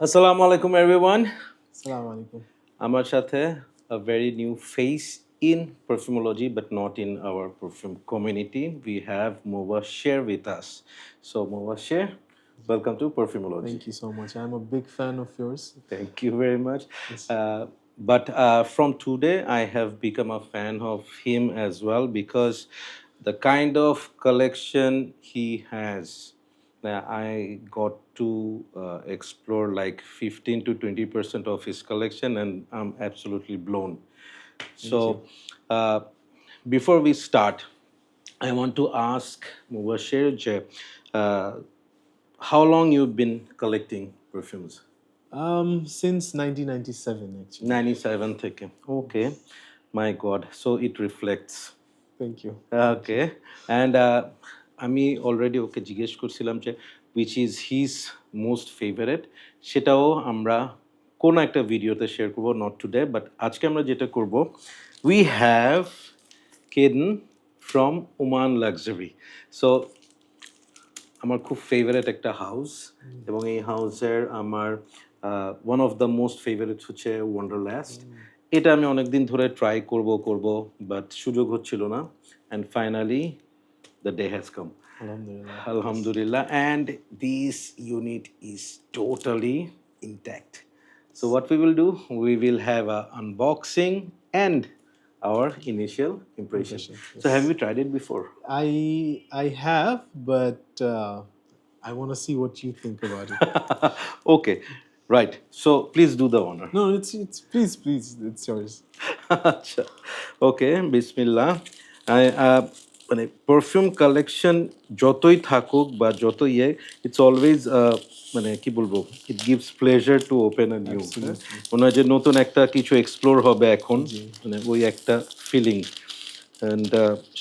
Assalamu alaikum everyone. Assalamu alaikum. আমার সাথে a very new face in perfumology but not in our perfume community. We have Mubashir with us. So Mubashir, welcome to Perfumology. Thank you so much. I'm a big fan of yours. Thank you very much. Yes. But from today, I have become a fan of him as well because the kind of collection he has, I got to explore like 15 to 20% of his collection, and I'm absolutely blown. So, before we start, I want to ask Mubashir, uh, how long you've been collecting perfumes? Since 1997, actually. 97 থেকে okay my God so it reflects Thank you. Okay and আমি already okay জিজ্ঞেস করছিলাম যে which is his most favourite সেটাও আমরা কোনো একটা ভিডিওতে শেয়ার করবো নট টুডে বাট আজকে আমরা যেটা করব we have Kaden from Oman luxury so আমার খুব ফেভারিট একটা হাউস এবং এই হাউসের আমার one of the most favourite হচ্ছে ওয়ান্ডারল্যান্ড এটা আমি অনেকদিন ধরে ট্রাই করব বাট সুযোগ হচ্ছিল না and finally the day has come Alhamdulillah, and this unit is totally intact. So what we will do, we will have a unboxing and our initial impression. So have you tried it before? I have, but I want to see what you think about it. Okay, right. So please do the honor. No, it's please, it's yours. আচ্ছা ওকে বিসমিল্লাহ মানে perfume collection যতই থাকুক বা যত it's always মানে কি বলবো it gives pleasure to open a new মনে হয় যে নতুন একটা কিছু এক্সপ্লোর হবে এখন মানে ওই একটা ফিলিং অ্যান্ড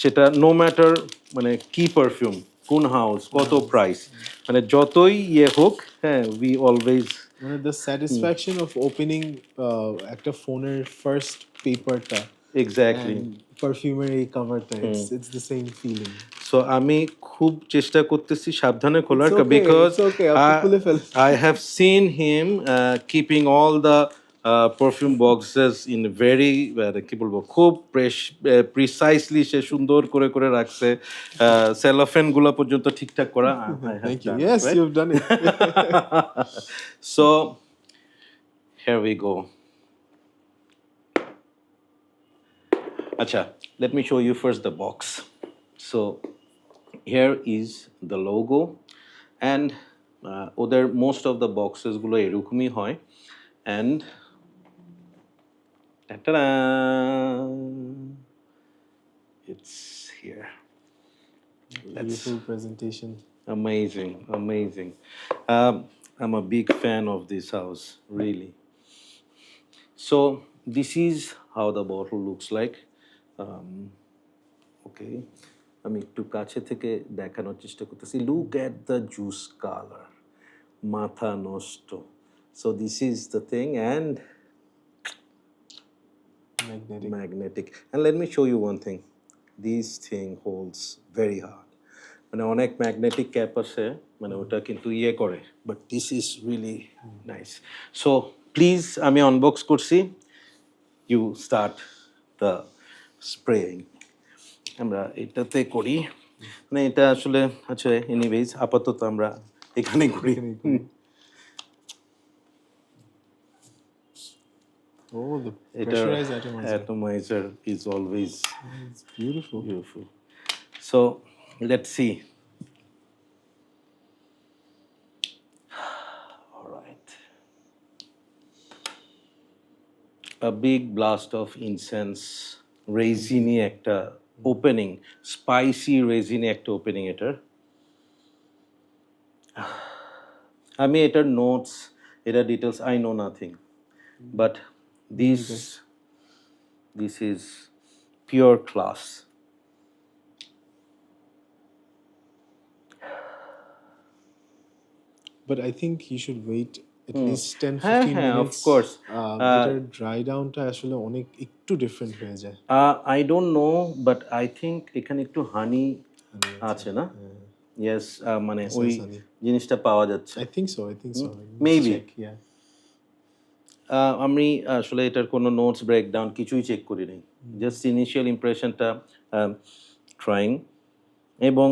সেটা নো ম্যাটার মানে কি পারফিউম কোন হাউস কত প্রাইস মানে যতই হোক হ্যাঁ we always The satisfaction of opening একটা ফোনের ফার্স্ট পেপারটা এক্স্যাক্টলি পারফিউমের এই কভারটা it's the same feeling. So আমি খুব চেষ্টা করতেছি সাবধানে খোলার It's okay, because it's okay, আপনি খুলে ফেলেন। I have seen him keeping all the perfume boxes in very কি বলবো খুব প্রিসাইসলি সে সুন্দর করে করে রাখছে সেলোফেন গুলো পর্যন্ত ঠিকঠাক করা Thank you. Yes, you've done it. So here we go. Acha, let me show you first the box. So here is the logo and other most of the boxes gulo erokomi hoy and ta-da! It's here. Beautiful presentation. Amazing. I'm a big fan of this house, really. So this is how the bottle looks like. Okay আমি একটু কাছে থেকে দেখানোর চেষ্টা করতেছি look at the juice colour মাথা নষ্ট so this is the thing and magnetic and let me show you one thing this thing holds very hard মানে অনেক ম্যাগনেটিক ক্যাপ আছে মানে ওটা কিন্তু করে but this is really nice so please আমি আনবক্স করছি ইউ স্টার্ট দ্য স্প্রেইং আমরা এটাতে করি মানে এটা আসলে আচ্ছা এনিওয়েজ আপাতত আমরা এখানে করি Oh, the pressurized atomizer is always it's beautiful. So let's see. All right. A big blast of incense, resiny একটা ওপেনিং স্পাইসি রেজিনি একটা ওপেনিং এটার আমি এটার নোটস এটা details I know nothing but this is pure class But I think you should wait at least 10-15 minutes. Of course. এটা dry ডাউনটা আসলে অনেক একটু ডিফারেন্ট হয়ে যায়। I don't know, but I think এখানে একটু হানি আছে না ইয়েস মানে Yes, ওই yes, honey. জিনিসটা পাওয়া যাচ্ছে I think so. I think so. Maybe. Check, yeah. আমি আসলে এটার কোনো নোটস ব্রেকডাউন কিছুই চেক করি নাই জাস্ট ইনিশিয়াল ইমপ্রেশনটা ট্রাইং এবং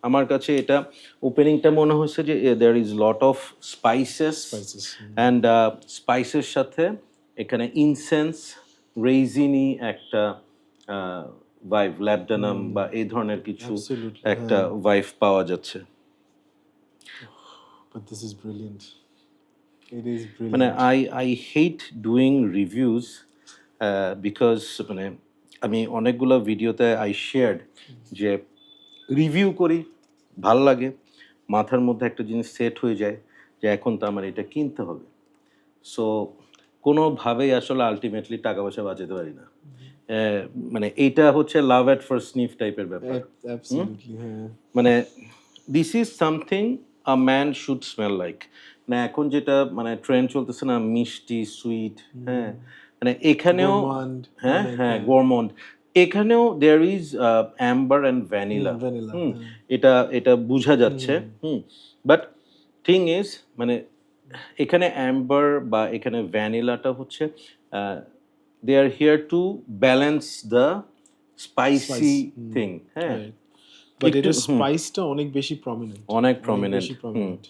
আমার কাছে এটা ওপেনিংটা মনে হয়েছে যে there is lot of spices Spices. And স্পাইসের সাথে এখানে ইনসেন্স রেইজিনি একটা ভাইভ ল্যাবডানাম বা এই ধরনের কিছু Absolutely, একটা ভাইভ পাওয়া যাচ্ছে But this is brilliant. It is মানে brilliant. I hate doing reviews because মানে আমি অনেকগুলো ভিডিওতে আই শেয়ার্ড যে রিভিউ করি ভাল লাগে মাথার মধ্যে একটা জিনিস সেট হয়ে যায় যে এখন তো আমার এটা কিনতে হবে সো কোনোভাবেই আসলে আলটিমেটলি টাকা পয়সা বাঁচাতে পারি না মানে এইটা হচ্ছে লাভ অ্যাট ফার্স্ট স্নিফ টাইপের ব্যাপার Absolutely. Yeah. মানে this is something a man should smell like মানে এখন যেটা মানে ট্রেন্ড চলতেছে না মিষ্টি সুইট হ্যাঁ মানে এখানেও Gourmand, হ্যাঁ like, হ্যাঁ গোরমন্ড এখানেও there is amber and vanilla vanilla. এটা এটা বোঝা যাচ্ছে বাট থিং ইজ মানে এখানে অ্যাম্বার বা এখানে ভ্যানিলাটা হচ্ছে they are here to balance the spicy thing হ্যাঁ Right. But এটার স্পাইসটা অনেক বেশি প্রমিনেন্ট অনেক prominent. বেশি prominent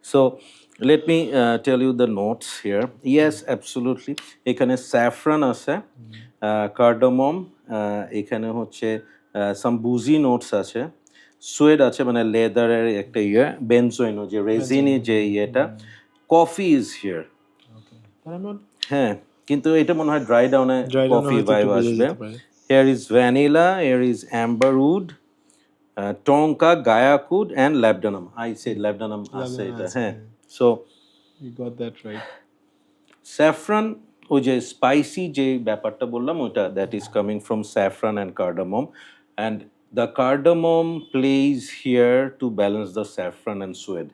So let me tell you the notes here. Yes, absolutely. এখানে saffron আছে, cardamom, এখানে হচ্ছে some boozy notes আছে, suede আছে মানে লেদারের একটা ইয়ে, benzoin যে রেজিনি যে ইয়েটা, coffee is here. But I'm not হ্যাঁ কিন্তু এটা মনে হয় ড্রাই ডাউনে Dry down কফি হয়তো ভাইব একটু বোঝা আসবে যেতে পারে। here is vanilla here is amberwood tonka gaiacood and labdanum I said labdanum আছে এটা আছে, হ্যাঁ so you got that right. saffron ওই যে স্পাইসি যে ব্যাপারটা বললাম ওটা that is coming from saffron and cardamom and the cardamom plays here to balance the saffron and suede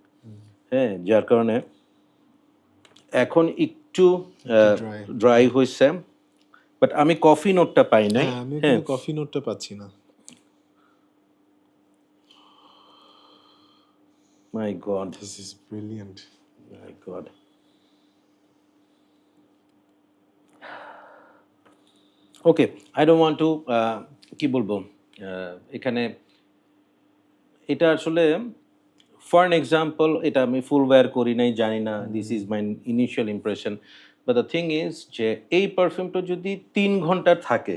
হ্যাঁ যার কারণে এখন একটু dry. ড্রাই হয়েছে বাট আমি কফি নোটটা পাই নাই হ্যাঁ, আমি এখানে কফি নোটটা পাচ্ছি না। My God This is brilliant. My God okay I don't want to কি বলবো এখানে এটা আসলে ফর অ্যান এক্সাম্পল এটা আমি ফুল ওয়্যার করি নাই জানি না this is my initial impression but the thing is যে এই পারফিউমটা যদি 3 ঘন্টা থাকে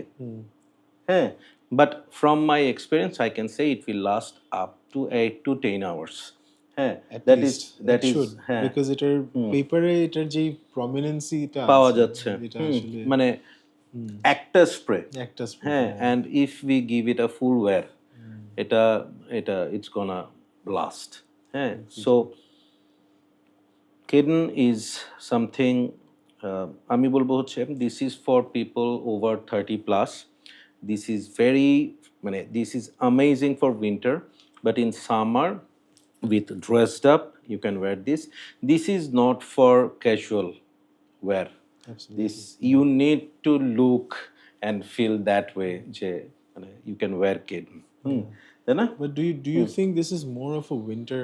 হ্যাঁ but from my experience I can say it will last up to 8 to 10 hours হ্যাঁ At that is least that it is should, হ্যাঁ because এটার পেপারে এটার যে প্রমিনেন্সিটা পাওয়া যাচ্ছে এটা আসলে মানে একটা স্প্রে একটা spray, হ্যাঁ and if we give it a full wear এটা এটা ইটস গোনা লাস্ট হ্যাঁ সো কেডেন ইজ সামথিং আমি বলবো হচ্ছে this is for people over 30+. This is very মানে this is amazing for winter but in summer with dressed up you can wear this this is not for casual wear Absolutely. this you need to look and feel that way যে মানে you can wear kid তাই না But do you think this is more of a winter?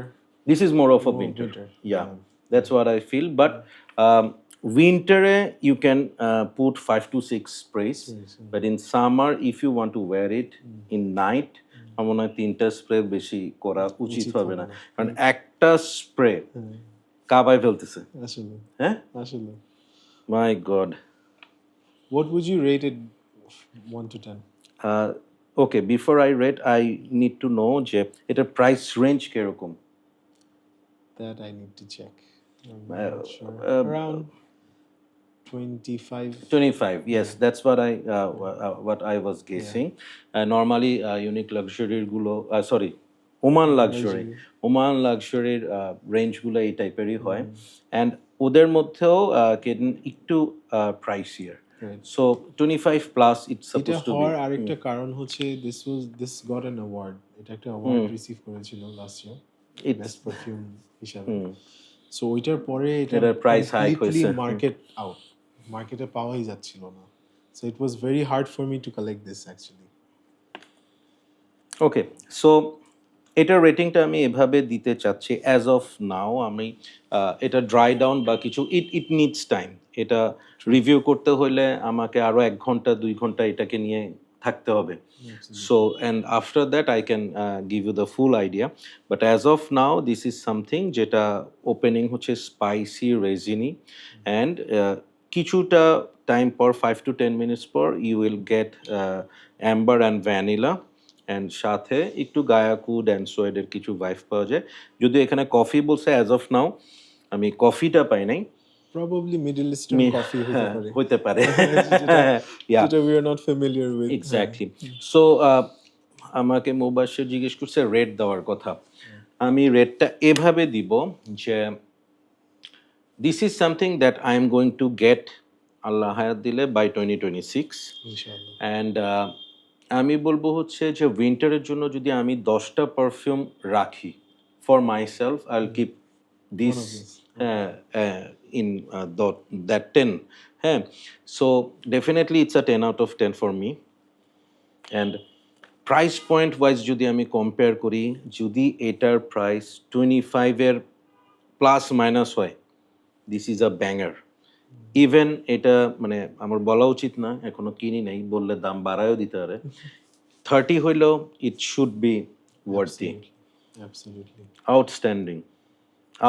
this is more of a More winter. winter, Yeah, that's what I feel but winter you can put 5 to 6 sprays but in summer if you want to wear it in night আমার মনে হয় 3টা spray বেশি করা উচিত হবে না কারণ একটা স্প্রে কাবায় ফেলতেছে আসলে হ্যাঁ আসলে my God What would you rate it 1 to 10? Okay before I rate I need to know যে এটার প্রাইস রেঞ্জ কিরকম That I need to check. I'm not sure. Around 25. 25 yes that's what I was guessing normally unique luxury গুলো sorry Oman লাক্সারির range গুলো এই টাইপেরই হয় and ওদের মধ্যেও কেডেন একটু প্রাইসিয়ার Right. so 25+ it's এটা supposed to be হওয়ার আরেকটা কারণ হচ্ছে this got an award. এটা একটা অ্যাওয়ার্ড রিসিভ করেছিল last year It's- best perfume হিসাবে সো ওইটার পরে এটার price hike হয়েছে। মার্কেট আউট মার্কেটে পাওয়াই যাচ্ছিল না so it was very hard for me to collect this actually okay, so এটার রেটিংটা আমি এভাবে দিতে চাচ্ছি অ্যাজ অফ নাও। আমি এটা ড্রাই ডাউন বা কিছু ইট ইট নিডস টাইম। এটা রিভিউ করতে হলে আমাকে আরও 1 ঘন্টা 2 ঘন্টা এটাকে নিয়ে থাকতে হবে। So, and after that, I can give you the full idea. But as of now, this is something যেটা opening হচ্ছে spicy, resiny, and কিছুটা time পর 5 to 10 minutes পর you will get amber and vanilla, and সাথে একটু গায়াকুড and সোয়েডের কিছু vibe পাওয়া যায়। যদিও এখানে কফি বলছে অ্যাজ অফ নাও, আমি কফিটা পাই নাই। Probably Middle Eastern coffee হতে হ্যাঁ, পারে। হইতে পারে। যেটা Yeah. যেটা we are not familiar with. Exactly. So আমাকে মুবাশির জিজ্ঞেস করছে রেট দেওয়ার কথা। আমি রেটটা এভাবে দিব যে this is something that I am going to get, Allah হায়াত দিলে, বাই 2026। ইনশাআল্লাহ। অ্যান্ড আমি বলবো হচ্ছে যে উইন্টারের জন্য যদি আমি 10টা পারফিউম রাখি for my self, I will keep this in that 10। হ্যাঁ, so definitely it's a 10 out of 10 for me. And price point wise যদি আমি কম্পেয়ার করি, যদি এটার প্রাইস 25-এর প্লাস মাইনাস হয়, this is a banger. Even এটা মানে আমার বলা উচিত না, এখনো কিনি নাই, বললে দাম বাড়ায়ও দিতে পারে। 30 হইলেও it should be worthy. Absolutely. Outstanding,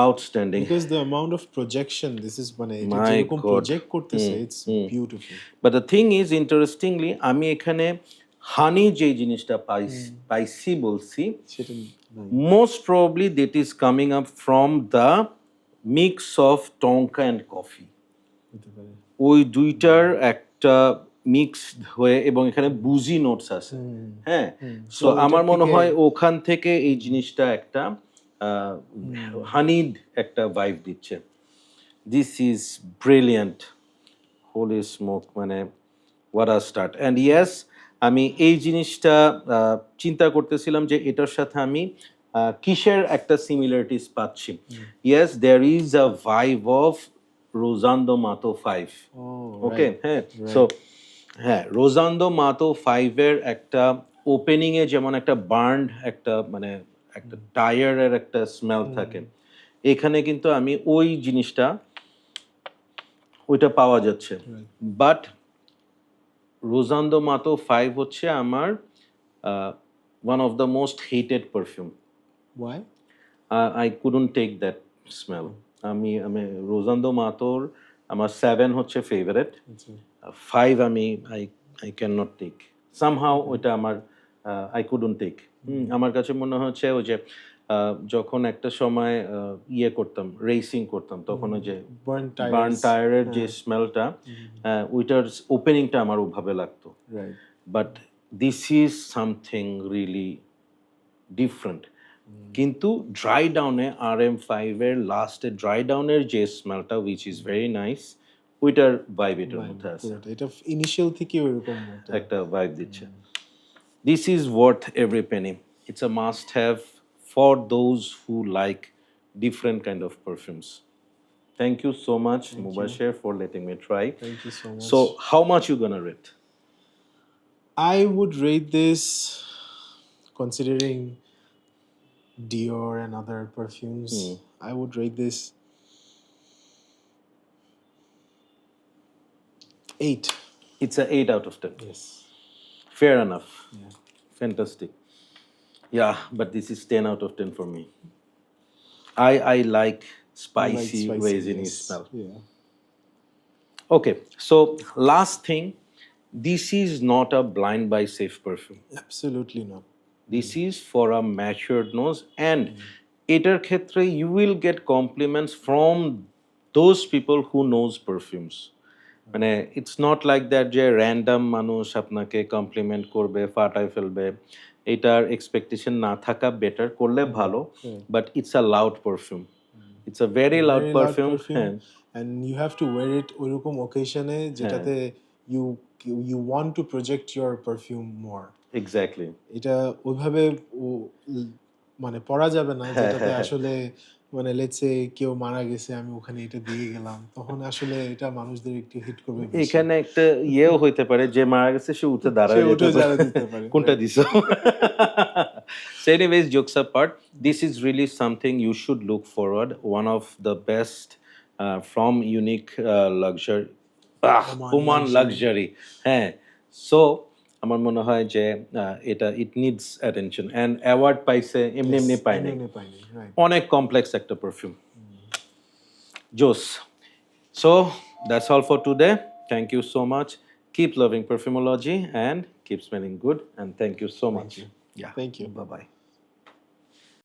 outstanding. Because the amount of projection, this is মানে এটা My যেরকম God. প্রজেক্ট করতেছে, it's beautiful. But the thing is interestingly, আমি এখানে হানি যে জিনিসটা পাইছি বলছি, সেটা নাই। most probably that is coming up from the mix of tonka and coffee. হতে পারে। ওই দুইটার একটা মিক্স হয়ে, এবং এখানে বুজি নোটস আছে। হ্যাঁ, সো ওইটার আমার মনে থেকে- হয় ওখান থেকে এই জিনিসটা একটা হানিড একটা ভাইব দিচ্ছে। This is brilliant, holy smoke, মানে what a start. And yes, আমি এই জিনিসটা চিন্তা করতেছিলাম যে এটার সাথে আমি কিসের একটা সিমিলারিটিস পাচ্ছি। Yes, there is a vibe of Rosendo Mateu 5। Oh, okay, right. হ্যাঁ, সো হ্যাঁ, রোজান্দো মাতো 5-এর একটা ওপেনিংয়ে যেমন একটা বার্নড একটা মানে একটা টায়ারের একটা স্মেল থাকে, এখানে কিন্তু আমি ওই জিনিসটা ওইটা পাওয়া যাচ্ছে। বাট রোজান্দো মাতো 5 হচ্ছে আমার one of the most hated perfume. Why? I couldn't take that smell. আমি আমি রোজান্দো মাতোর আমার 7 হচ্ছে ফেভারেট, 5 আমি I I can not take somehow. ওইটা আমার আই কুডন্ট টেক। আমার কাছে মনে হচ্ছে ওই যে যখন একটা সময় ইয়ে করতাম, রেসিং করতাম, তখন ওই যে বার্ন টায়ারের যে স্মেলটা, ওইটার ওপেনিংটা আমার ওভাবে লাগতো। Right. But this is something really different. কিন্তু ড্রাই ডাউনে RM5-এর লাস্টে ড্রাই ডাউনের যে স্মেলটা, উইচ ইজ ভেরি নাইস, ওইটার ভাইব এটার মধ্যে আছে, পুরোটা এটা ইনিশিয়াল থেকে ওইরকম একটা ভাইব দিচ্ছে। This is worth every Penney. It's a must have for those who like different kind of perfumes. Thank you so much, Mubashir, for letting me try. Thank you so much. So, how much you gonna rate? I would rate this, considering Dior and other perfumes, I would rate this 8. It's a 8 out of 10. Yes. Fair enough. Yeah. Fantastic. Yeah, but this is 10 out of 10 for me. I like spicy, resiny yes. smell. Yeah. Okay, so last thing, this is not a blind buy safe perfume. Absolutely not. This is for a matured nose, and এটার ক্ষেত্রে you will get compliments from those people who knows perfumes. মানে it's not like that যে random মানুষ আপনাকে complement করবে, ফাটায় ফেলবে। এটার expectation না থাকা বেটার, করলে ভালো, but it's a loud perfume. It's a very loud Very loud perfume. perfume, হ্যাঁ, and you have to wear it ওইরকম occasion-এ যেটাতে you want to project your perfume more. Exactly. এটা ওইভাবে মানে পরা যাবে না যেটাতে আসলে মানে লেটস সে কেউ মারা গেছে আমি ওখানে এটা দিয়ে গেলাম, তখন আসলে এটা মানুষদের একটু হিট করবে বেশি। এখানে একটা ইয়েও হইতে পারে যে মারা গেছে সে উঠে সে দাঁড়ায় যেতে উঠে পারে যারা দিতে পারে। কোনটা Right. দিছো so anyways jokes apart this is really something you should look forward one of the best from unique luxury Oman Oman luxury. luxury হ্যাঁ সো আমার মনে হয় যে এটা it needs attention and award পাইছে এমনি Yes, এমনি পায় নাই এমনি পাইনি, right. অনেক কমপ্লেক্স একটা পারফিউম জোস so that's all for today thank you so much keep loving perfumology and keep smelling good and thank you so much you. yeah Thank you. bye bye